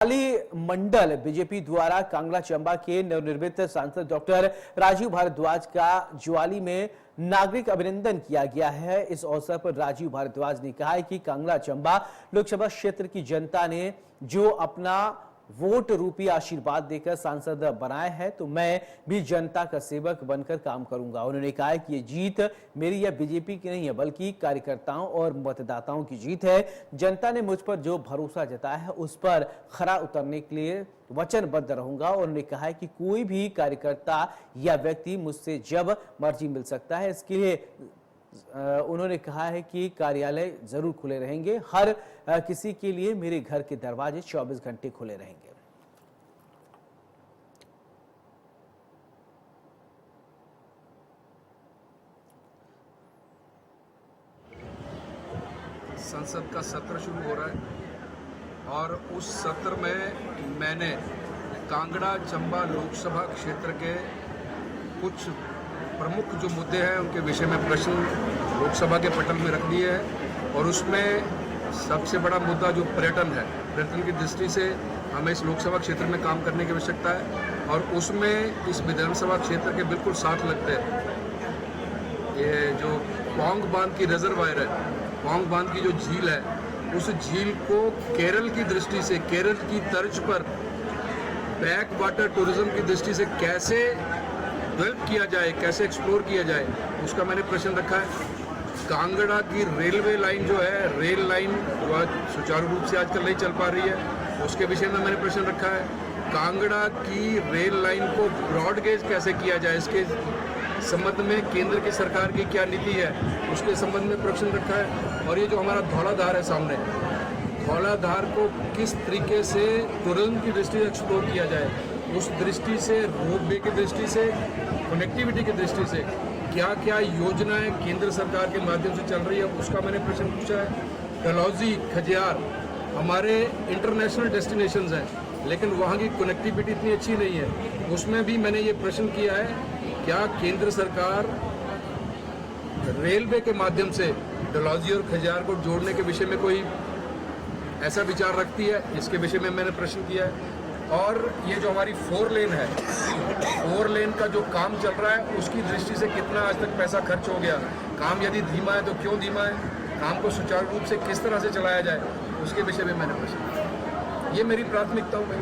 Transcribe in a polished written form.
मंडल BJP द्वारा कांगड़ा चंबा के नवनिर्मित सांसद डॉक्टर राजीव भारद्वाज का ज्वाली में नागरिक अभिनंदन किया गया है। इस अवसर पर राजीव भारद्वाज ने कहा है कि कांगड़ा चंबा लोकसभा क्षेत्र की जनता ने जो अपना वोट रूपी आशीर्वाद देकर सांसद बनाए हैं, तो मैं भी जनता का सेवक बनकर काम करूंगा। उन्होंने कहा है कि ये जीत मेरी या बीजेपी की नहीं है, बल्कि कार्यकर्ताओं और मतदाताओं की जीत है। जनता ने मुझ पर जो भरोसा जताया है, उस पर खरा उतरने के लिए वचनबद्ध रहूंगा। और उन्होंने कहा है कि कोई भी कार्यकर्ता या व्यक्ति मुझसे जब मर्जी मिल सकता है। इसके लिए उन्होंने कहा है कि कार्यालय जरूर खुले रहेंगे। हर किसी के लिए मेरे घर के दरवाजे 24 घंटे खुले रहेंगे। संसद का सत्र शुरू हो रहा है और उस सत्र में मैंने कांगड़ा चंबा लोकसभा क्षेत्र के कुछ प्रमुख जो मुद्दे हैं उनके विषय में प्रश्न लोकसभा के पटल में रख दिए हैं। और उसमें सबसे बड़ा मुद्दा जो पर्यटन है, पर्यटन की दृष्टि से हमें इस लोकसभा क्षेत्र में काम करने की आवश्यकता है। और उसमें इस विधानसभा क्षेत्र के बिल्कुल साथ लगते हैं ये जो पौंग बांध की रिजर्वायर है, पौंग बांध की जो झील है, उस झील को केरल की दृष्टि से, केरल की तर्ज पर बैक वाटर टूरिज्म की दृष्टि से कैसे डेवलप किया जाए, कैसे एक्सप्लोर किया जाए, उसका मैंने प्रश्न रखा है। कांगड़ा की रेलवे लाइन जो है, रेल लाइन जो आज सुचारू रूप से आजकल नहीं चल पा रही है, उसके विषय में मैंने प्रश्न रखा है। कांगड़ा की रेल लाइन को ब्रॉड गेज कैसे किया जाए, इसके संबंध में केंद्र की सरकार की क्या नीति है, उसके संबंध में प्रश्न रखा है। और ये जो हमारा धौलाधार है सामने, धौलाधार को किस तरीके से टूरिज्म की दृष्टि से एक्सप्लोर किया जाए, उस दृष्टि से, रोपवे की दृष्टि से, कनेक्टिविटी की दृष्टि से क्या क्या योजनाएं केंद्र सरकार के माध्यम से चल रही है, उसका मैंने प्रश्न पूछा है। डलहौजी, खजियार हमारे इंटरनेशनल डेस्टिनेशंस हैं, लेकिन वहाँ की कनेक्टिविटी इतनी अच्छी नहीं है, उसमें भी मैंने ये प्रश्न किया है। क्या केंद्र सरकार रेलवे के माध्यम से डलहौजी और खजियार को जोड़ने के विषय में कोई ऐसा विचार रखती है, इसके विषय में मैंने प्रश्न किया है। और ये जो हमारी 4 लेन है, 4 लेन का जो काम चल रहा है, उसकी दृष्टि से कितना आज तक पैसा खर्च हो गया, काम यदि धीमा है तो क्यों धीमा है, काम को सुचारू रूप से किस तरह से चलाया जाए, उसके विषय में मैंने प्रश्न किया। ये मेरी प्राथमिकताओं में